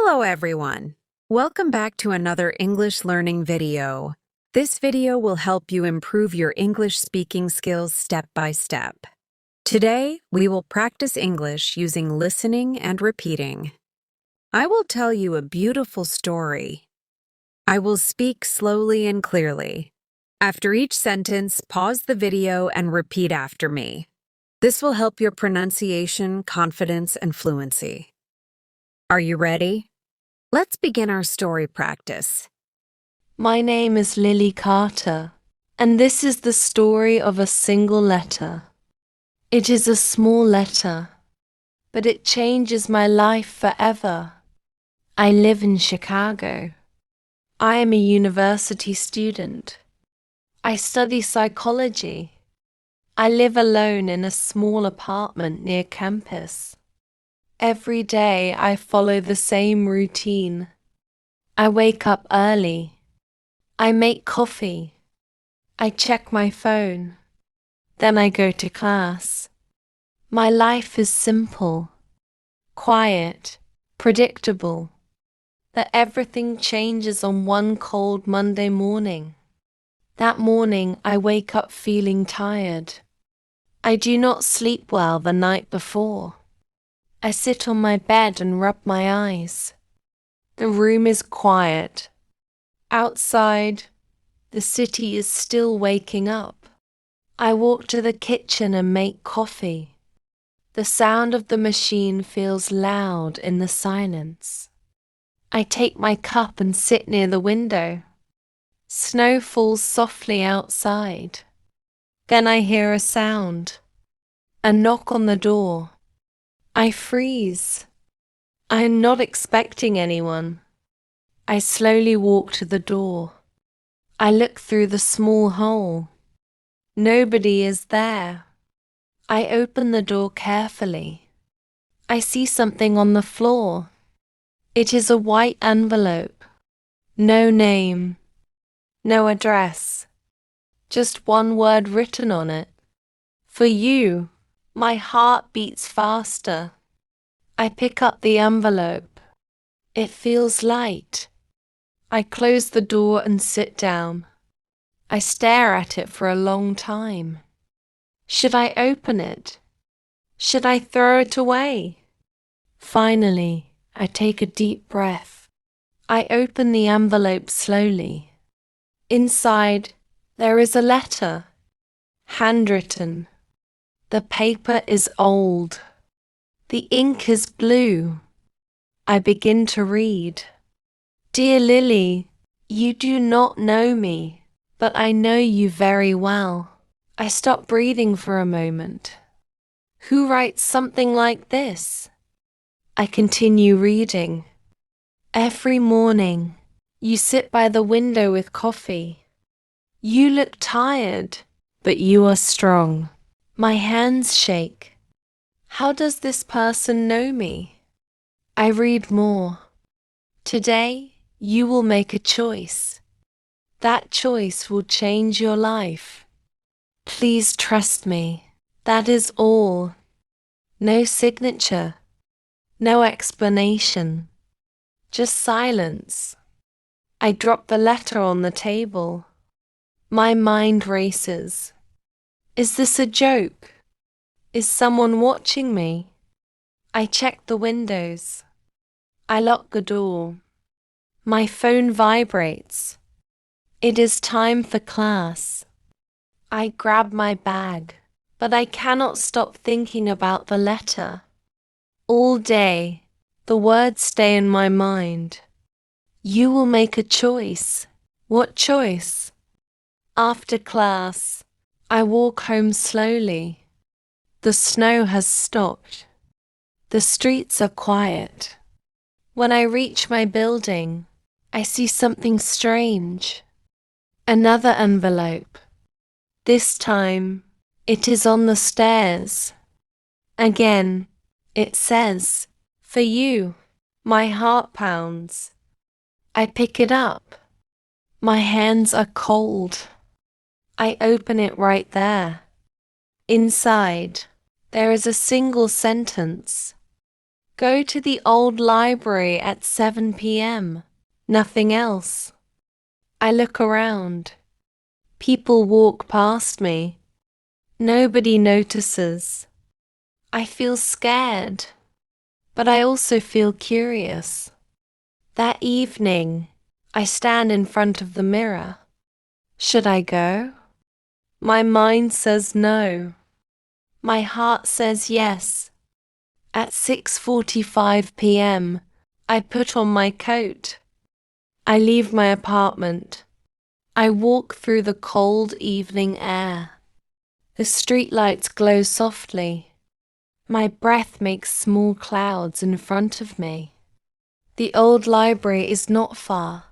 Hello everyone! Welcome back to another English learning video. This video will help you improve your English speaking skills step by step. Today, we will practice English using listening and repeating. I will tell you a beautiful story. I will speak slowly and clearly. After each sentence, pause the video and repeat after me. This will help your pronunciation, confidence, and fluency. Are you ready? Let's begin our story practice. My name is Lily Carter, and this is the story of a single letter. It is a small letter, but it changes my life forever. I live in Chicago. I am a university student. I study psychology. I live alone in a small apartment near campus. Every day I follow the same routine. I wake up early. I make coffee. I check my phone. Then I go to class. My life is simple, quiet, predictable. But everything changes on one cold Monday morning. That morning I wake up feeling tired. I do not sleep well the night before. I sit on my bed and rub my eyes. The room is quiet. Outside, the city is still waking up. I walk to the kitchen and make coffee. The sound of the machine feels loud in the silence. I take my cup and sit near the window. Snow falls softly outside. Then I hear a sound. A knock on the door. I freeze. I am not expecting anyone. I slowly walk to the door. I look through the small hole. Nobody is there. I open the door carefully. I see something on the floor. It is a white envelope. No name. No address. Just one word written on it. For you. My heart beats faster. I pick up the envelope. It feels light. I close the door and sit down. I stare at it for a long time. Should I open it? Should I throw it away? Finally, I take a deep breath. I open the envelope slowly. Inside, there is a letter, handwritten. The paper is old. The ink is blue. I begin to read. Dear Lily, you do not know me, but I know you very well. I stop breathing for a moment. Who writes something like this? I continue reading. Every morning, you sit by the window with coffee. You look tired, but you are strong. My hands shake. How does this person know me? I read more. Today, you will make a choice. That choice will change your life. Please trust me. That is all. No signature. No explanation. Just silence. I drop the letter on the table. My mind races. Is this a joke? Is someone watching me? I check the windows. I lock the door. My phone vibrates. It is time for class. I grab my bag, but I cannot stop thinking about the letter. All day, the words stay in my mind. You will make a choice. What choice? After class, I walk home slowly. The snow has stopped. The streets are quiet. When I reach my building, I see something strange. Another envelope. This time, it is on the stairs. Again, it says, for you. My heart pounds. I pick it up. My hands are cold. I open it right there. Inside, there is a single sentence. Go to the old library at 7 p.m. Nothing else. I look around. People walk past me. Nobody notices. I feel scared, but I also feel curious. That evening, I stand in front of the mirror. Should I go? My mind says no. My heart says yes. At 6:45 p.m., I put on my coat. I leave my apartment. I walk through the cold evening air. The streetlights glow softly. My breath makes small clouds in front of me. The old library is not far.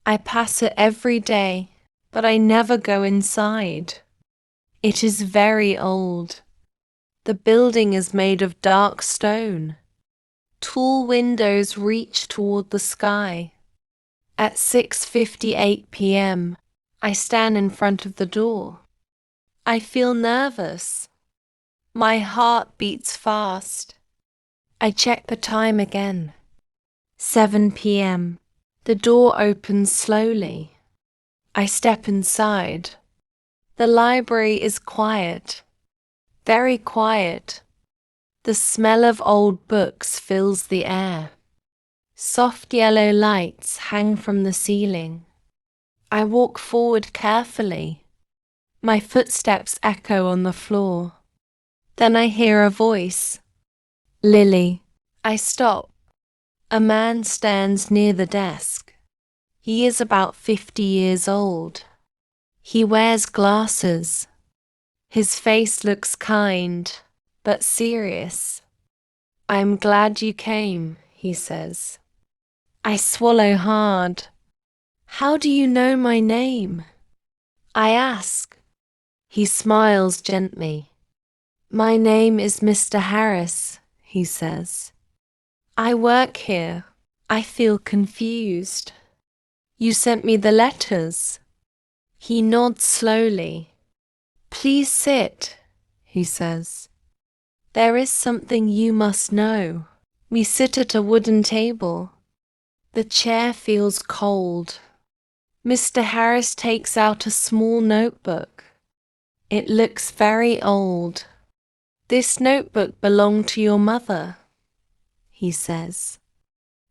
I pass it every day, but I never go inside. It is very old. The building is made of dark stone. Tall windows reach toward the sky. At 6:58 p.m., I stand in front of the door. I feel nervous. My heart beats fast. I check the time again. 7 p.m. The door opens slowly. I step inside. The library is quiet, very quiet. The smell of old books fills the air. Soft yellow lights hang from the ceiling. I walk forward carefully. My footsteps echo on the floor. Then I hear a voice. Lily. I stop. A man stands near the desk. He is about 50 years old. He wears glasses. His face looks kind, but serious. I'm glad you came, he says. I swallow hard. How do you know my name? I ask. He smiles gently. My name is Mr. Harris, he says. I work here. I feel confused. You sent me the letters. He nods slowly. Please sit, he says. There is something you must know. We sit at a wooden table. The chair feels cold. Mr. Harris takes out a small notebook. It looks very old. This notebook belonged to your mother, he says.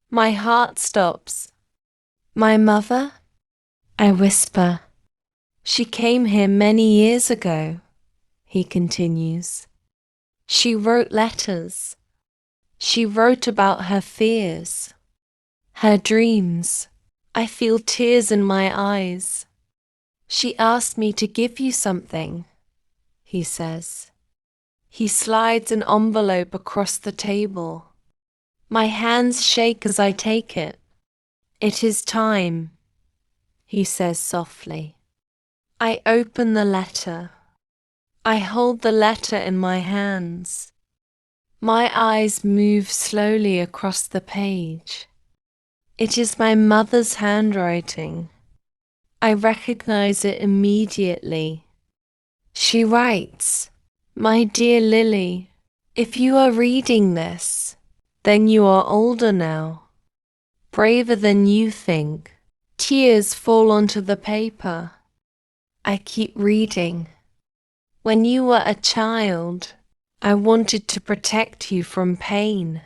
My heart stops. My mother? I whisper. She came here many years ago, he continues. She wrote letters. She wrote about her fears, her dreams. I feel tears in my eyes. She asked me to give you something, he says. He slides an envelope across the table. My hands shake as I take it. It is time, he says softly. I open the letter. I hold the letter in my hands. My eyes move slowly across the page. It is my mother's handwriting. I recognize it immediately. She writes, My dear Lily, if you are reading this, then you are older now, braver than you think. Tears fall onto the paper. I keep reading. When you were a child, I wanted to protect you from pain.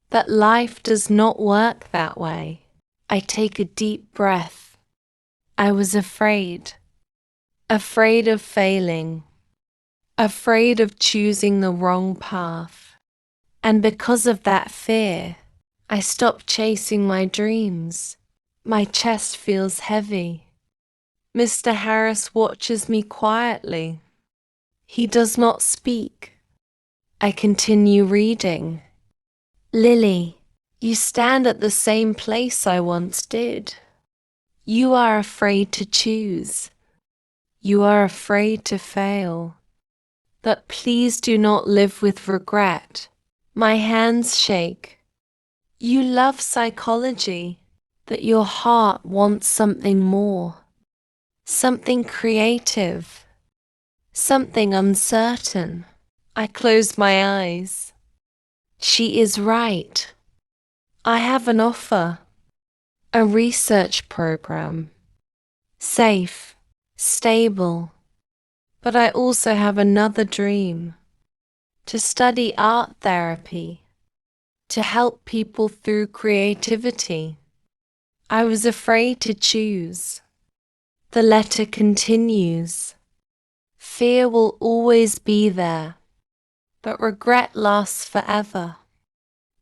But life does not work that way. I take a deep breath. I was afraid of failing, afraid of choosing the wrong path. And because of that fear, I stopped chasing my dreams. My chest feels heavy. Mr. Harris watches me quietly. He does not speak. I continue reading. Lily, you stand at the same place I once did. You are afraid to choose. You are afraid to fail. But please do not live with regret. My hands shake. You love psychology, but your heart wants something more. Something creative. Something uncertain. I close my eyes. She is right. I have an offer. A research program. Safe, stable. But I also have another dream. To study art therapy. To help people through creativity. I was afraid to choose. The letter continues. Fear will always be there, but regret lasts forever.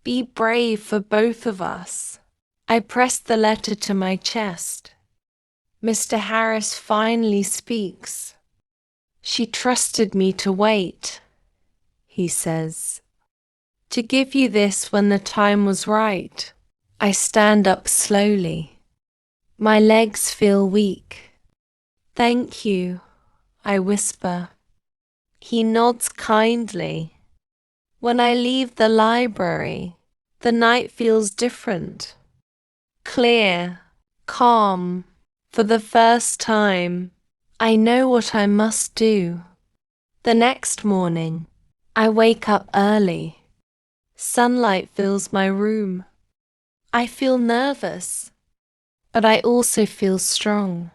Be brave for both of us. I pressed the letter to my chest. Mr. Harris finally speaks. She trusted me to wait, he says. To give you this when the time was right. I stand up slowly. My legs feel weak. Thank you, I whisper. He nods kindly. When I leave the library, the night feels different. Clear, calm. For the first time, I know what I must do. The next morning, I wake up early. Sunlight fills my room. I feel nervous, but I also feel strong.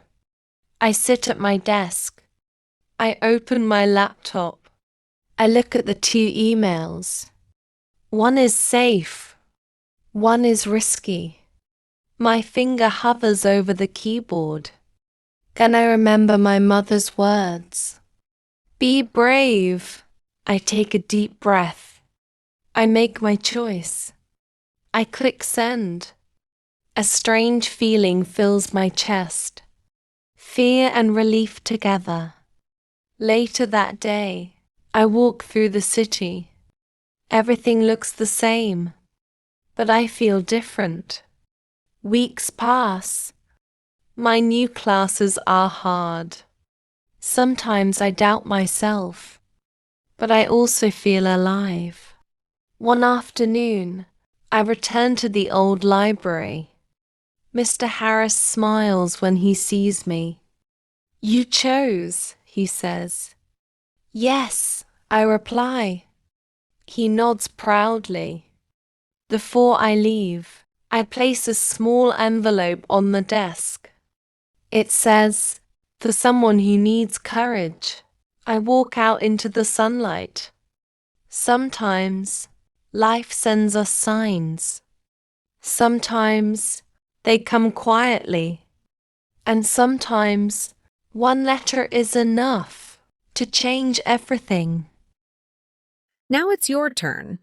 I sit at my desk. I open my laptop. I look at the 2 emails. One is safe. One is risky. My finger hovers over the keyboard. Can I remember my mother's words? Be brave. I take a deep breath. I make my choice. I click send. A strange feeling fills my chest. Fear and relief together. Later that day, I walk through the city. Everything looks the same, but I feel different. Weeks pass. My new classes are hard. Sometimes I doubt myself, but I also feel alive. One afternoon, I return to the old library. Mr. Harris smiles when he sees me. You chose, he says. Yes, I reply. He nods proudly. Before I leave, I place a small envelope on the desk. It says, for someone who needs courage. I walk out into the sunlight. Sometimes, life sends us signs. Sometimes, they come quietly. And sometimes, one letter is enough to change everything. Now it's your turn.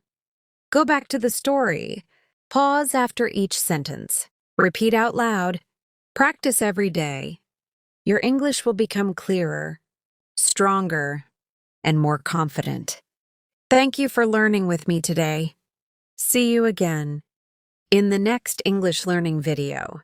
Go back to the story. Pause after each sentence. Repeat out loud. Practice every day. Your English will become clearer, stronger, and more confident. Thank you for learning with me today. See you again in the next English learning video.